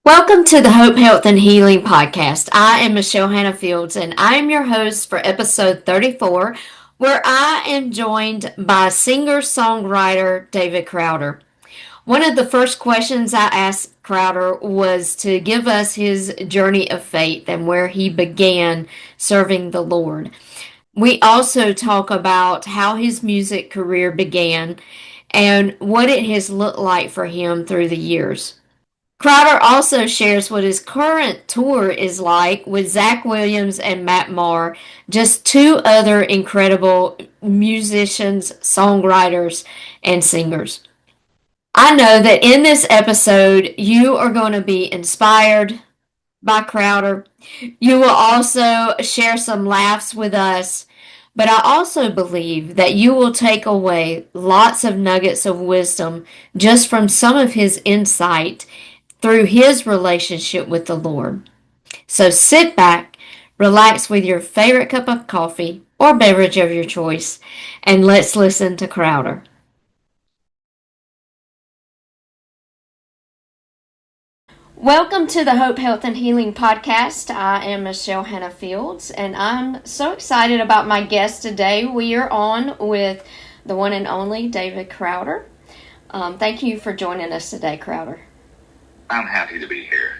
Welcome to the Hope, Health, and Healing podcast. I am Hanna Fields, and I am your host for episode 34, where I am joined by singer-songwriter David Crowder. One of the first questions I asked Crowder was to give us his journey of faith and where he began serving the Lord. We also talk about how his music career began and what it has looked like for him through the years. Crowder also shares what his current tour is like with Zach Williams and Matt Maher, just two other incredible musicians, songwriters, and singers. I know that in this episode, you are going to be inspired by Crowder. You will also share some laughs with us, but I also believe that you will take away lots of nuggets of wisdom just from some of his insight through his relationship with the Lord. So sit back, relax with your favorite cup of coffee or beverage of your choice, and let's listen to Crowder. Welcome to the Hope, Health, and Healing podcast. I am Hanna Fields, and I'm so excited about my guest today. We are on with the one and only David Crowder. Thank you for joining us today, Crowder. I'm happy to be here.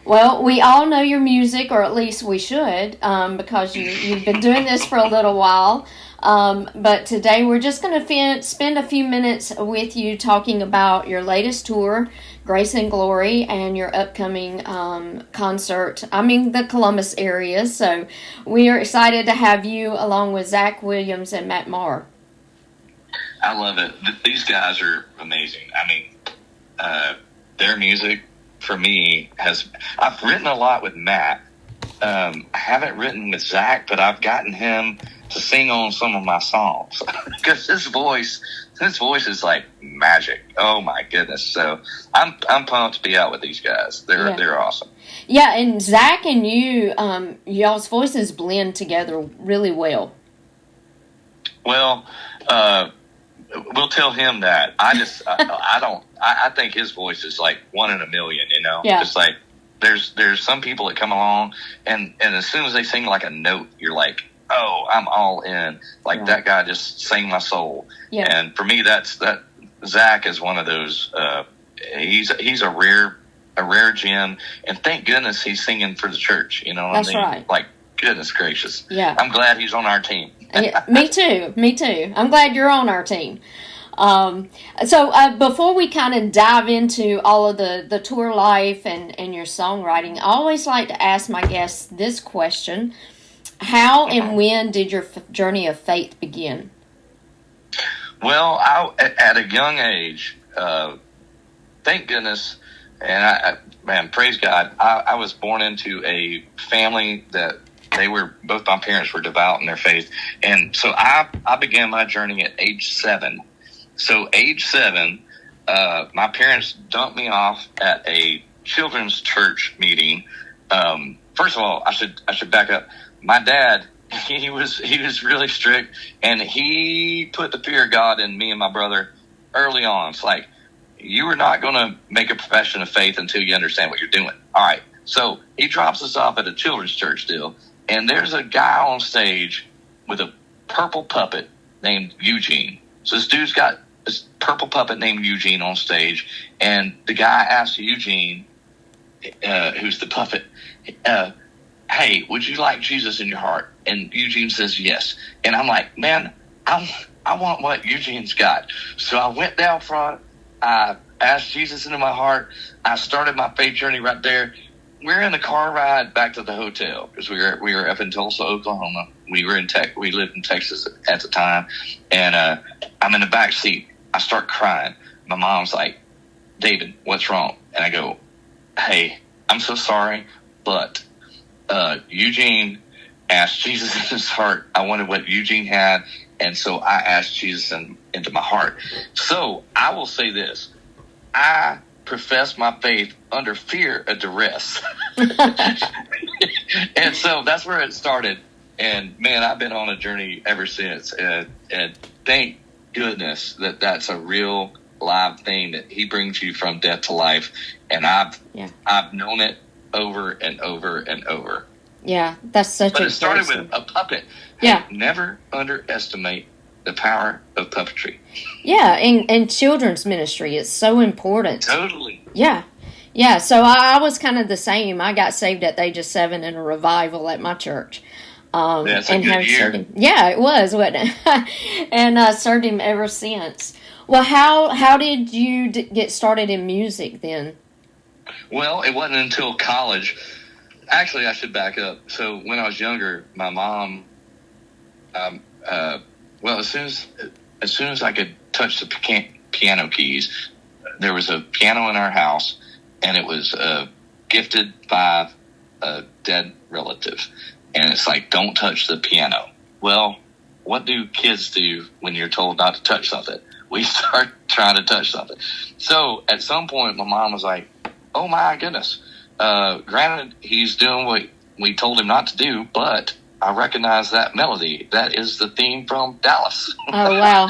Well, we all know your music, or at least we should, because you've been doing this for a little while. But today we're just going to spend a few minutes with you talking about your latest tour, Grace and Glory, and your upcoming concert. I'm in the Columbus area, so we are excited to have you along with Zach Williams and Matt Maher. I love it. These guys are amazing. I mean, their music for me I've written a lot with Matt. I haven't written with Zach, but I've gotten him to sing on some of my songs because his voice is like magic. Oh my goodness. So I'm pumped to be out with these guys. They're awesome. Yeah. And Zach and you, y'all's voices blend together really well. Well, we'll tell him that. I think his voice is like one in a million, you know? Yeah. It's like, there's some people that come along and as soon as they sing like a note, you're like, oh, I'm all in. Like right. That guy just sang my soul. Yeah. And for me, that Zach is one of those, he's a rare gem, and thank goodness he's singing for the church. You know what I mean? Right. Like, goodness gracious. Yeah. I'm glad he's on our team. Yeah, me too. I'm glad you're on our team. So before we kind of dive into all of the tour life and your songwriting, I always like to ask my guests this question. How and when did your journey of faith begin? Well, at a young age, thank goodness, and man, praise God, I was born into a family that both my parents were devout in their faith. And so I began my journey at age 7. So age 7, my parents dumped me off at a children's church meeting. First of all, I should back up. My dad, he was really strict, and he put the fear of God in me and my brother early on. It's like, you are not going to make a profession of faith until you understand what you're doing. All right. So he drops us off at a children's church deal, and there's a guy on stage with a purple puppet named Eugene. So this dude's got this purple puppet named Eugene on stage, and the guy asks Eugene, who's the puppet, hey, would you like Jesus in your heart? And Eugene says yes. And I'm like, man, I want what Eugene's got. So I went down front. I asked Jesus into my heart. I started my faith journey right there. We're in the car ride back to the hotel because we were up in Tulsa, Oklahoma. We lived in Texas at the time, and I'm in the back seat. I start crying. My mom's like, David, what's wrong? And I go, hey, I'm so sorry, but Eugene asked Jesus in his heart. I wanted what Eugene had, and so I asked Jesus into my heart. So I will say this. I profess my faith under fear of duress. And so that's where it started. And man, I've been on a journey ever since. And thank goodness that's a real live thing that he brings you from death to life. And I've known it over and over and over. Yeah, that's such But a it started great with a puppet. Yeah. Hey, never underestimate the power of puppetry. Yeah, and children's ministry is so important. Totally. Yeah. Yeah, so I was kind of the same. I got saved at the age of 7 in a revival at my church. That's a good year. Him. Yeah, it was, wasn't it? And served him ever since. Well, how did you get started in music then? Well, it wasn't until college. Actually, I should back up. So when I was younger, my mom, well, as soon as I could touch the piano keys, there was a piano in our house, and it was gifted by a dead relative. And it's like, don't touch the piano. Well, what do kids do when you're told not to touch something? We start trying to touch something. So at some point, my mom was like, oh my goodness. Granted, he's doing what we told him not to do, but I recognize that melody. That is the theme from Dallas. Oh, wow.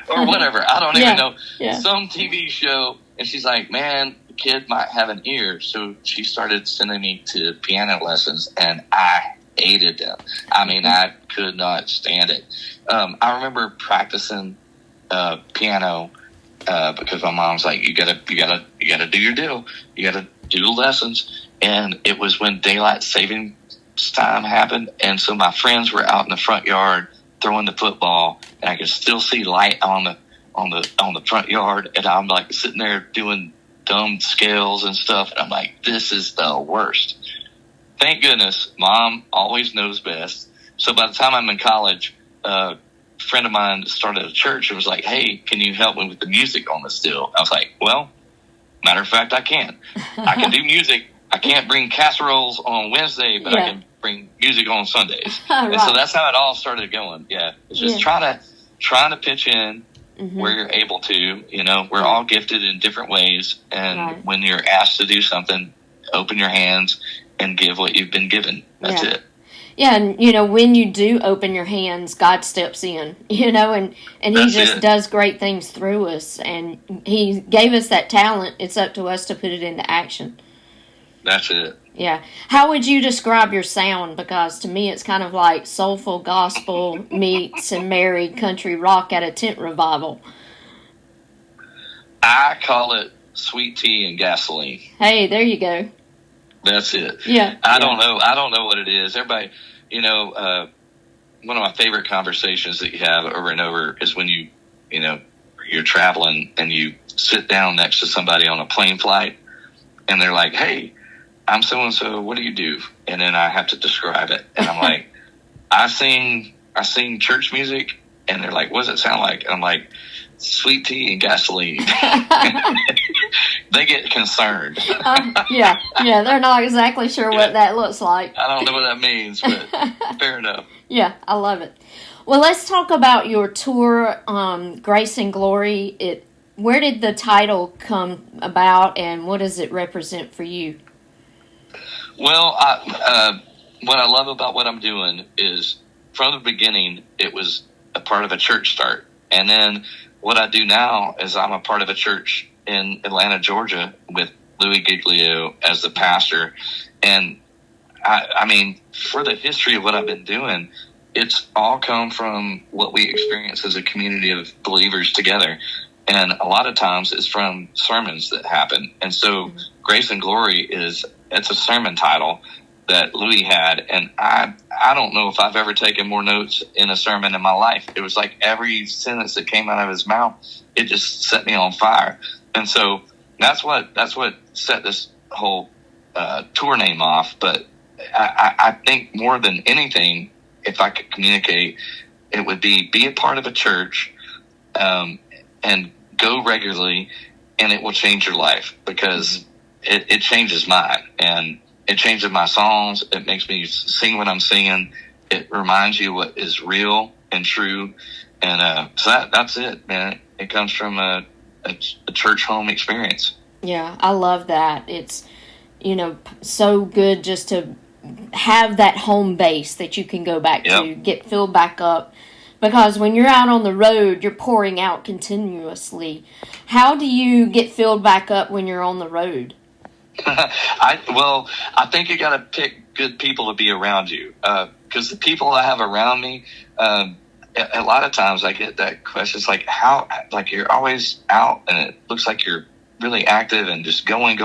Or whatever. I don't even know. Yeah. Some TV show. And she's like, man, the kid might have an ear. So she started sending me to piano lessons, and I hated them. I mean, I could not stand it. I remember practicing piano because my mom's like, you gotta do your deal. You gotta do the lessons. And it was when daylight savings time happened, and so my friends were out in the front yard throwing the football, and I could still see light on the front yard, and I'm like sitting there doing dumb scales and stuff, and I'm like, this is the worst. Thank goodness, Mom always knows best. So by the time I'm in college, a friend of mine started a church and was like, hey, can you help me with the music on this deal? I was like, well, matter of fact, I can. I can do music. I can't bring casseroles on Wednesday, but I can bring music on Sundays. Right. And so that's how it all started going. Yeah. It's just trying to pitch in where you're able to. You know, we're all gifted in different ways. And when you're asked to do something, open your hands and give what you've been given. That's it. Yeah, and, you know, when you do open your hands, God steps in, you know, and He just does great things through us. And He gave us that talent. It's up to us to put it into action. That's it. Yeah. How would you describe your sound? Because to me, it's kind of like soulful gospel meets and married country rock at a tent revival. I call it sweet tea and gasoline. Hey, there you go. That's it. Yeah. I don't know what it is. Everybody, you know, one of my favorite conversations that you have over and over is when you're traveling and you sit down next to somebody on a plane flight, and they're like, hey, I'm so-and-so, what do you do? And then I have to describe it. And I'm like, I sing church music. And they're like, what does it sound like? And I'm like, sweet tea and gasoline. They get concerned. Yeah, they're not exactly sure what that looks like. I don't know what that means, but fair enough. Yeah, I love it. Well, let's talk about your tour, Grace and Glory. Where did the title come about, and what does it represent for you? Well, what I love about what I'm doing is from the beginning, it was a part of a church start. And then what I do now is I'm a part of a church in Atlanta, Georgia, with Louis Giglio as the pastor. And I mean, for the history of what I've been doing, it's all come from what we experience as a community of believers together. And a lot of times it's from sermons that happen. And so Grace and Glory it's a sermon title that Louis had. And I don't know if I've ever taken more notes in a sermon in my life. It was like every sentence that came out of his mouth, it just set me on fire. And so that's what set this whole tour name off. But I think more than anything, if I could communicate, it would be a part of a church, and go regularly, and it will change your life, because it changes mine, and it changes my songs. It makes me sing what I'm singing. It reminds you what is real and true. And so that's it, man. It comes from a church home experience. Yeah, I love that. It's, so good just to have that home base that you can go back to, get filled back up, Because when you're out on the road, you're pouring out continuously. How do you get filled back up when you're on the road? I think you got to pick good people to be around you, because the people I have around me, a lot of times I get that question. It's like, how, like, you're always out and it looks like you're really active and just going.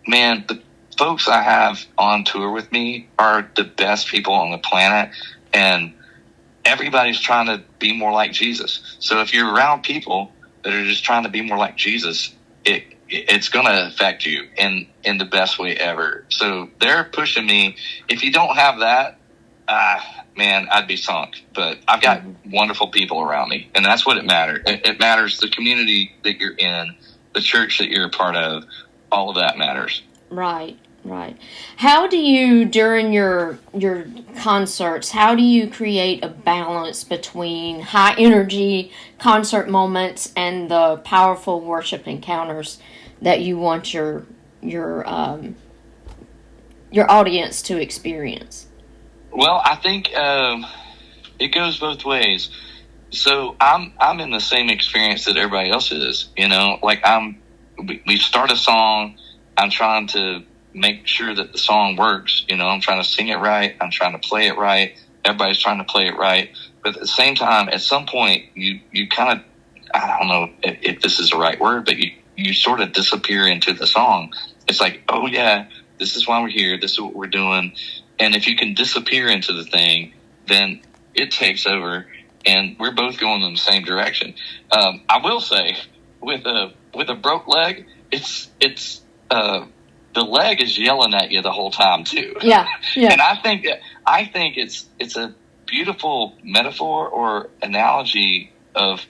Man, the folks I have on tour with me are the best people on the planet, and everybody's trying to be more like Jesus. So if you're around people that are just trying to be more like Jesus, it's going to affect you in the best way ever. So they're pushing me. If you don't have that, man, I'd be sunk. But I've got wonderful people around me, and that's what it matters. It matters the community that you're in, the church that you're a part of, all of that matters. Right. How do you, during your concerts, how do you create a balance between high energy concert moments and the powerful worship encounters that you want your audience to experience? Well, I think it goes both ways. So I'm in the same experience that everybody else is. Like we start a song. I'm trying to make sure that the song works. I'm trying to sing it right. I'm trying to play it right. Everybody's trying to play it right. But at the same time, at some point, you kind of, I don't know if this is the right word, but you sort of disappear into the song. It's like, oh yeah, this is why we're here. This is what we're doing. And if you can disappear into the thing, then it takes over, and we're both going in the same direction. I will say, with a broke leg, it's the leg is yelling at you the whole time too. Yeah. And I think it's a beautiful metaphor or analogy of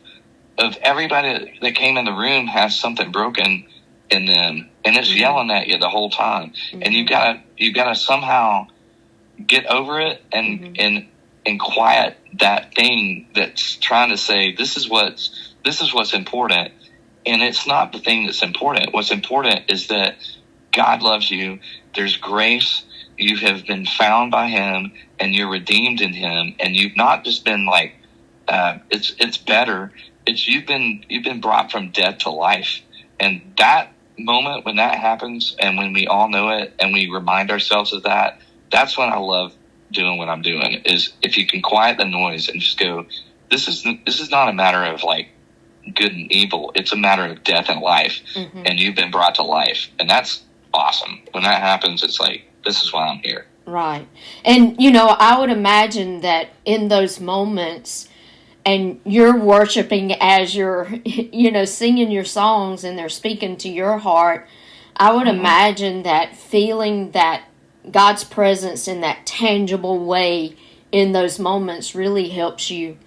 everybody that came in the room has something broken in them, and it's yelling at you the whole time. And you gotta somehow get over it and quiet that thing that's trying to say this is what's important, and it's not the thing that's important. What's important is that God loves you. There's grace. You have been found by Him, and you're redeemed in Him. And you've not just been like, it's better. It's you've been brought from death to life. And that moment when that happens, and when we all know it, and we remind ourselves of that, that's when I love doing what I'm doing. Is if you can quiet the noise and just go, this is not a matter of like good and evil. It's a matter of death and life, and you've been brought to life, and that's awesome. When that happens, it's like, this is why I'm here. Right. And, I would imagine that in those moments, and you're worshiping as you're, singing your songs and they're speaking to your heart, I would imagine that feeling that God's presence in that tangible way in those moments really helps you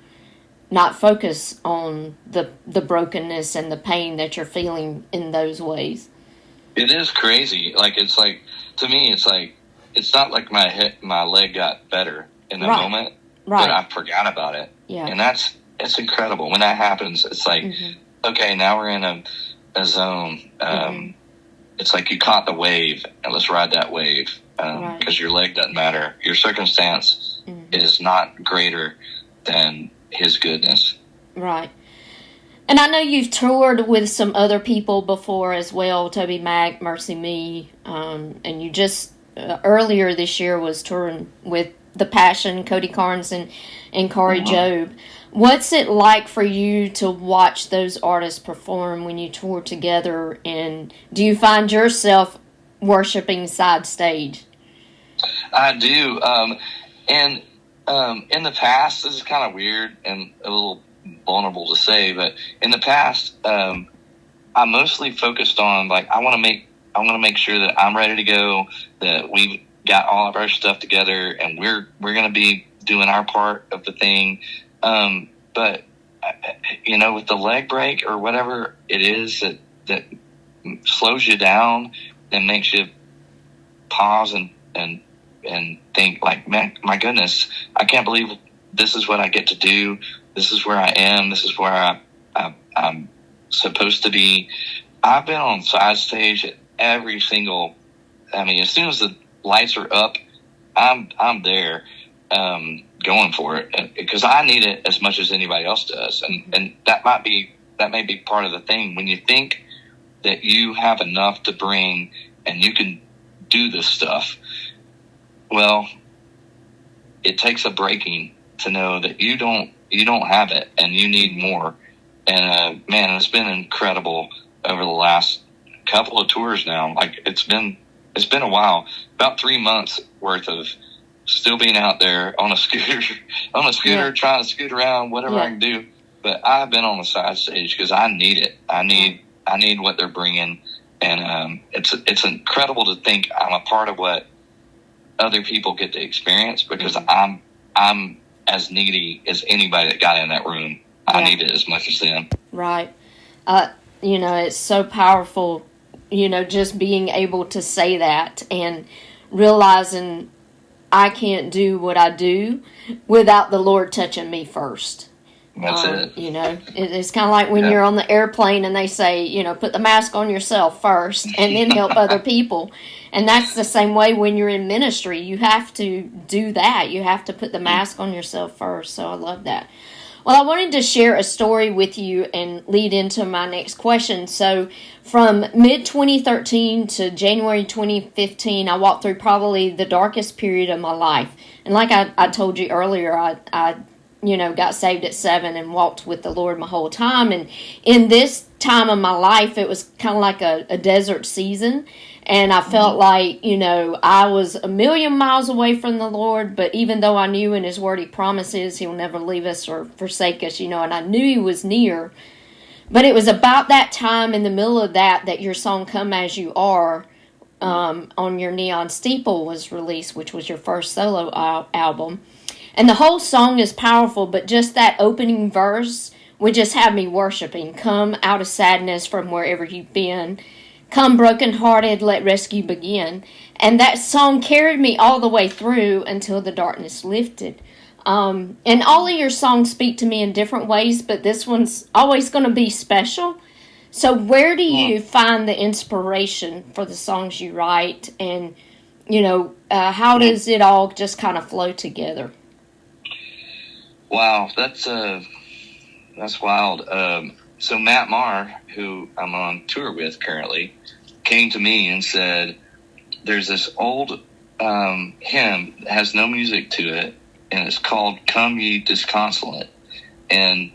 not focus on the brokenness and the pain that you're feeling in those ways. It is crazy. Like, it's like, to me, it's like, it's not like my leg got better in the moment, but I forgot about it. Yeah. And it's incredible. When that happens, it's like, okay, now we're in a zone. It's like you caught the wave, and let's ride that wave. Because your leg doesn't matter. Your circumstance is not greater than His goodness. Right. And I know you've toured with some other people before as well, Toby Mac, Mercy Me, and you just earlier this year was touring with The Passion, Cody Carnes and Corey Job. What's it like for you to watch those artists perform when you tour together, and do you find yourself worshiping side stage? I do. And in the past, this is kind of weird and a little vulnerable to say, but in the past, I mostly focused on, like, I want to make sure that I'm ready to go, that we've got all of our stuff together, and we're going to be doing our part of the thing. But with the leg break or whatever it is that slows you down and makes you pause and think, like, man, my goodness, I can't believe this is what I get to do. This is where I am. This is where I'm supposed to be. I've been on side stage at every single, as soon as the lights are up, I'm there. going for it, because I need it as much as anybody else does, and that may be part of the thing. When you think that you have enough to bring and you can do this stuff, well, it takes a breaking to know that you don't have it and you need more. And man, it's been incredible over the last couple of tours now. Like it's been a while, about 3 months worth of still being out there on a scooter, trying to scoot around, whatever I can do. But I've been on the side stage because I need it. I need what they're bringing, and it's incredible to think I'm a part of what other people get to experience, because I'm as needy as anybody that got in that room. I need it as much as them. Right. It's so powerful, just being able to say that and realizing I can't do what I do without the Lord touching me first. That's it. It's kind of like when you're on the airplane and they say, put the mask on yourself first and then help other people. And that's the same way when you're in ministry. You have to do that. You have to put the mask on yourself first. So I love that. Well, I wanted to share a story with you and lead into my next question. So from mid-2013 to January 2015, I walked through probably the darkest period of my life. And like I told you earlier, I got saved at 7 and walked with the Lord my whole time. And in this time of my life, it was kind of like a desert season. And I felt like, I was a million miles away from the Lord. But even though I knew in His Word He promises He'll never leave us or forsake us, and I knew He was near. But it was about that time, in the middle of that your song Come As You Are on your Neon Steeple was released, which was your first solo album. And the whole song is powerful, but just that opening verse would just have me worshiping. Come out of sadness from wherever you've been. Come brokenhearted, let rescue begin. And that song carried me all the way through until the darkness lifted. And all of your songs speak to me in different ways, but this one's always going to be special. So where do you find the inspiration for the songs you write? And, how does it all just kind of flow together? Wow, that's wild. So Matt Maher, who I'm on tour with currently, came to me and said, there's this old hymn that has no music to it, and it's called Come Ye Disconsolate. And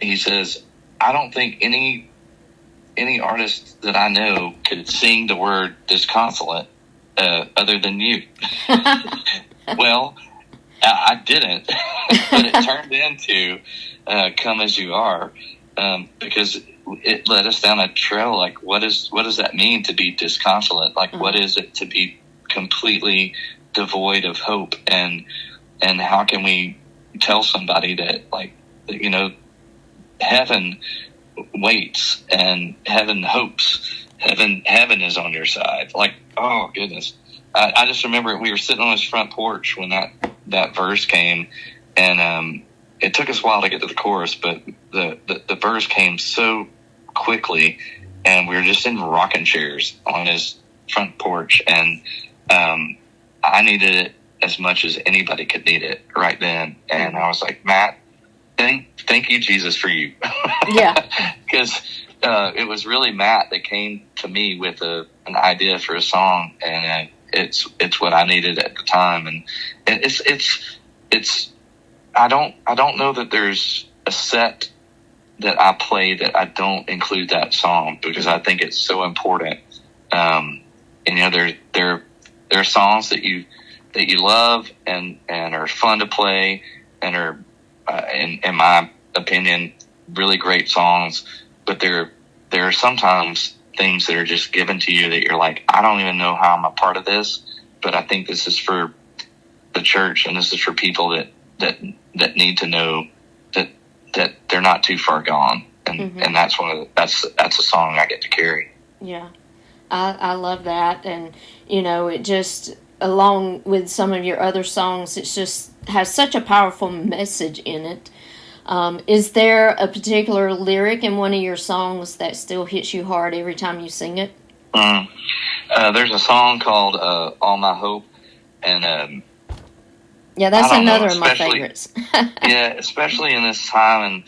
he says, I don't think any artist that I know could sing the word disconsolate other than you. Well, I didn't, but it turned into Come As You Are, because it led us down a trail. Like, what does that mean to be disconsolate? Like, what is it to be completely devoid of hope? And how can we tell somebody that, like, heaven waits and heaven hopes, heaven is on your side. Like, oh goodness. I just remember we were sitting on his front porch when that verse came, and it took us a while to get to the chorus, but the verse came so quickly, and we were just in rocking chairs on his front porch, and I needed it as much as anybody could need it right then. And I was like, Matt, thank you, Jesus, for you. Yeah. Because it was really Matt that came to me with an idea for a song, and it's what I needed at the time. And it's I don't know that there's a set that I play that I don't include that song, because I think it's so important. And there are songs that you love and are fun to play and are in my opinion really great songs, but there are sometimes things that are just given to you that you're like, I don't even know how I'm a part of this, but I think this is for the church, and this is for people that need to know that they're not too far gone, and that's a song I get to carry. Yeah, I love that, and it just, along with some of your other songs, it just has such a powerful message in it. Is there a particular lyric in one of your songs that still hits you hard every time you sing it? There's a song called All My Hope, and Yeah, that's I don't know, another of my especially favorites. yeah, especially in this time and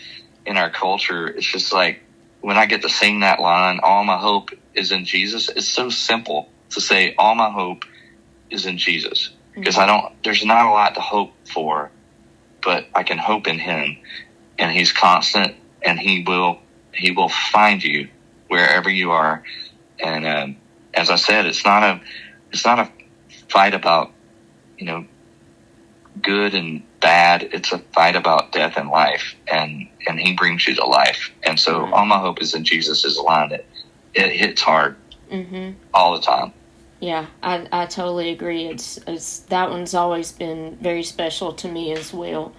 in our culture, it's just like when I get to sing that line, all my hope is in Jesus. It's so simple to say all my hope is in Jesus, because there's not a lot to hope for, but I can hope in him, and he's constant, and he will find you wherever you are. And as I said, it's not a fight about, good and bad. It's a fight about death and life, and he brings you to life. And so all my hope is in Jesus is a line that it hits hard all the time. Yeah, I totally agree. It's that one's always been very special to me as well.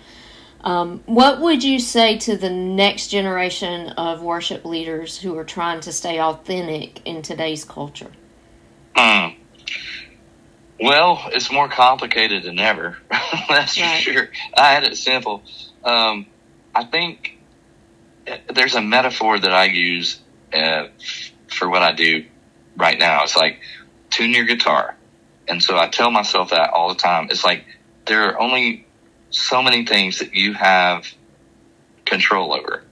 What would you say to the next generation of worship leaders who are trying to stay authentic in today's culture? Well, it's more complicated than ever. That's for sure. I had it simple. I think there's a metaphor that I use for what I do right now. It's like, tune your guitar. And so I tell myself that all the time. It's like there are only so many things that you have control over.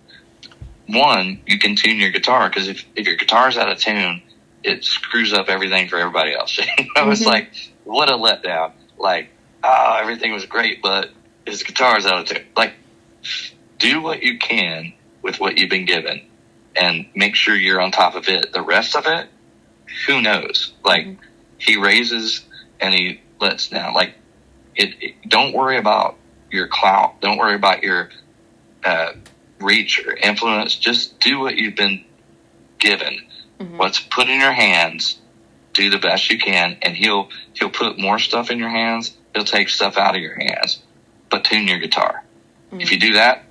One, you can tune your guitar, because if your guitar's out of tune, it screws up everything for everybody else. It's like, what a letdown. Like, everything was great, but his guitar's out of tune. Like, do what you can with what you've been given and make sure you're on top of it. The rest of it, who knows? Like, he raises and he lets down. Like, don't worry about your clout. Don't worry about your reach or influence. Just do what you've been given. What's put in your hands, do the best you can, and he'll put more stuff in your hands. He'll take stuff out of your hands, but tune your guitar. If you do that,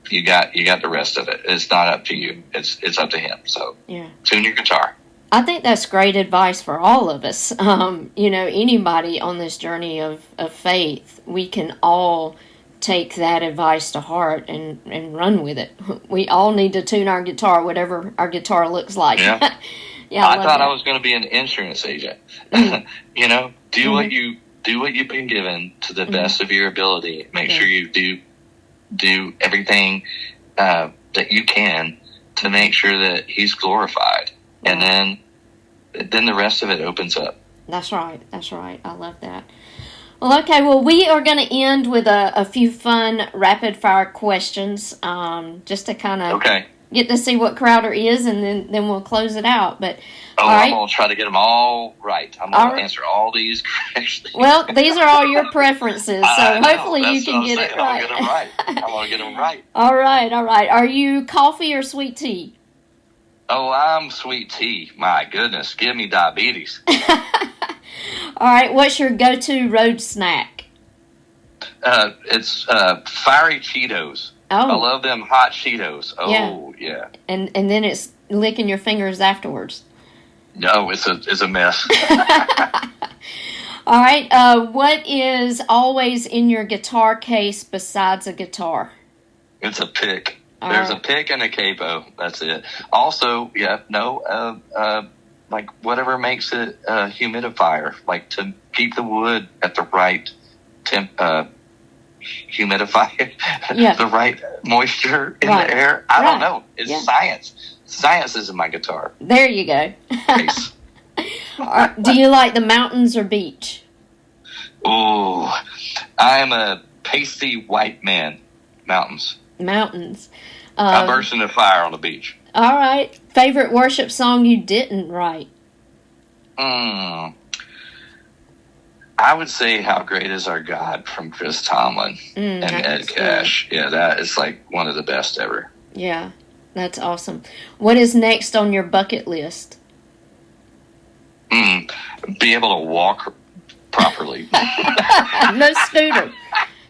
you got the rest of it. It's not up to you. It's up to him. So tune your guitar. I think that's great advice for all of us. Anybody on this journey of faith, we can all take that advice to heart and run with it. We all need to tune our guitar, whatever our guitar looks like. Yeah. I thought I was going to be an insurance agent. Do what you've been given to the best of your ability. Make sure you do everything that you can to make sure that he's glorified. And then the rest of it opens up. That's right. I love that. Well, okay. Well, we are going to end with a few fun rapid-fire questions, just to kind of get to see what Crowder is, and then we'll close it out. But I'm going to try to get them all right. I'm going to answer all these correctly. Well, these are all your preferences, so hopefully you can get it right. I'm going to get them right. All right. Are you coffee or sweet tea? Oh, I'm sweet tea. My goodness, give me diabetes. All right, what's your go-to road snack? It's fiery Cheetos. Oh. I love them hot Cheetos. Oh, yeah. And then it's licking your fingers afterwards. No, it's a mess. All right, what is always in your guitar case besides a guitar? It's a pick. There's a pick and a capo. That's it. Also, like whatever makes it a humidifier, like to keep the wood at the right humidifier, the right moisture in the air. I don't know. It's science. Science is in my guitar. There you go. Nice. Do you like the mountains or beach? Oh, I'm a pasty white man. Mountains. I burst into fire on the beach. All right. Favorite worship song you didn't write? I would say "How Great Is Our God" from Chris Tomlin and Ed Cash. Good. Yeah, that is like one of the best ever. Yeah, that's awesome. What is next on your bucket list? Be able to walk properly. No scooter.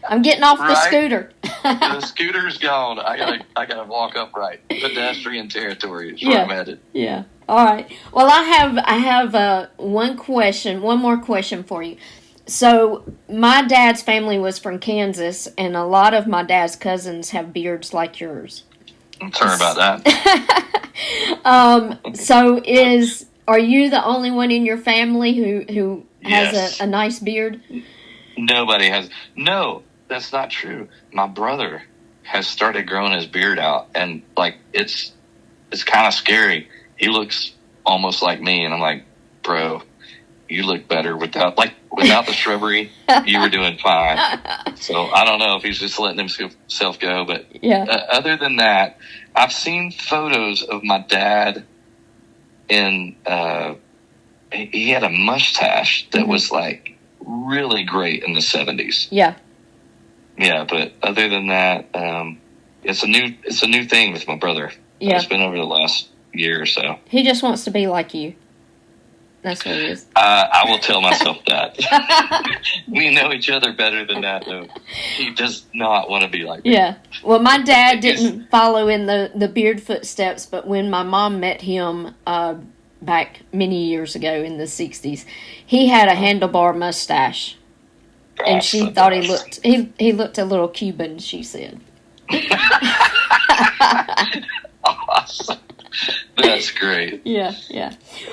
I'm getting off the scooter. The scooter's gone. I gotta walk upright. Pedestrian territory is where I'm headed. Yeah. All right. Well, I have one more question for you. So my dad's family was from Kansas, and a lot of my dad's cousins have beards like yours. I'm sorry about that. Are you the only one in your family who has a nice beard? Nobody has. No, that's not true. My brother has started growing his beard out, and like it's kind of scary. He looks almost like me, and I'm like, bro, you look better without the shrubbery. You were doing fine. So I don't know if he's just letting himself go, but Yeah. Other than that, I've seen photos of my dad in. He had a mustache that was like really great in the 70s. Yeah. Yeah, but other than that, it's a new thing with my brother. Yeah. It's been over the last year or so. He just wants to be like you. That's what it is. I will tell myself that. We know each other better than that, though. He does not want to be like me. Yeah. Well, my dad didn't follow in the beard footsteps, but when my mom met him back many years ago in the 60s, he had a handlebar mustache. And she thought he looked a little Cuban, she said. Awesome. That's great. Yeah.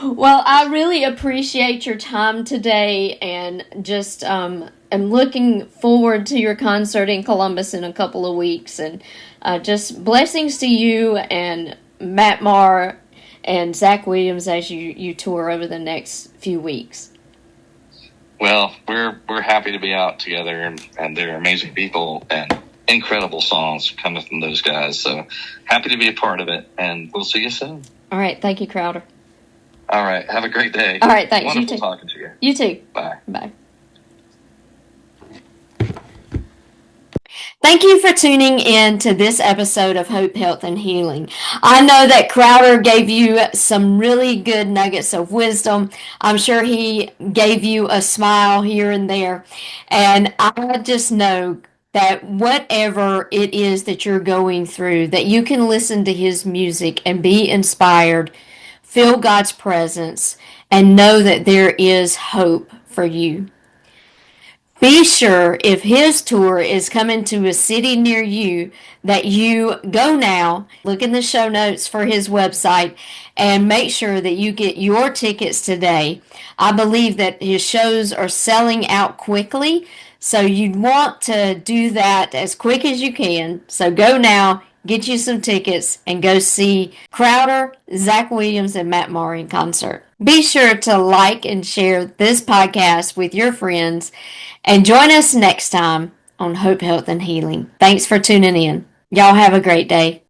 Well, I really appreciate your time today, and just am looking forward to your concert in Columbus in a couple of weeks. And just blessings to you and Matt Maher and Zach Williams as you tour over the next few weeks. Well, we're happy to be out together, and they're amazing people and incredible songs coming from those guys. So happy to be a part of it, and we'll see you soon. All right. Thank you, Crowder. All right. Have a great day. All right. Thanks. Wonderful You too. talking to you. You too. Bye. Bye. Thank you for tuning in to this episode of Hope, Health, and Healing. I know that Crowder gave you some really good nuggets of wisdom. I'm sure he gave you a smile here and there. And I just know that whatever it is that you're going through, that you can listen to his music and be inspired, feel God's presence, and know that there is hope for you. Be sure, if his tour is coming to a city near you, that you go now, look in the show notes for his website, and make sure that you get your tickets today. I believe that his shows are selling out quickly, so you'd want to do that as quick as you can. So go now, get you some tickets, and go see Crowder, Zach Williams, and Matt Maher in concert. Be sure to like and share this podcast with your friends, and join us next time on Hope, Health, and Healing. Thanks for tuning in. Y'all have a great day.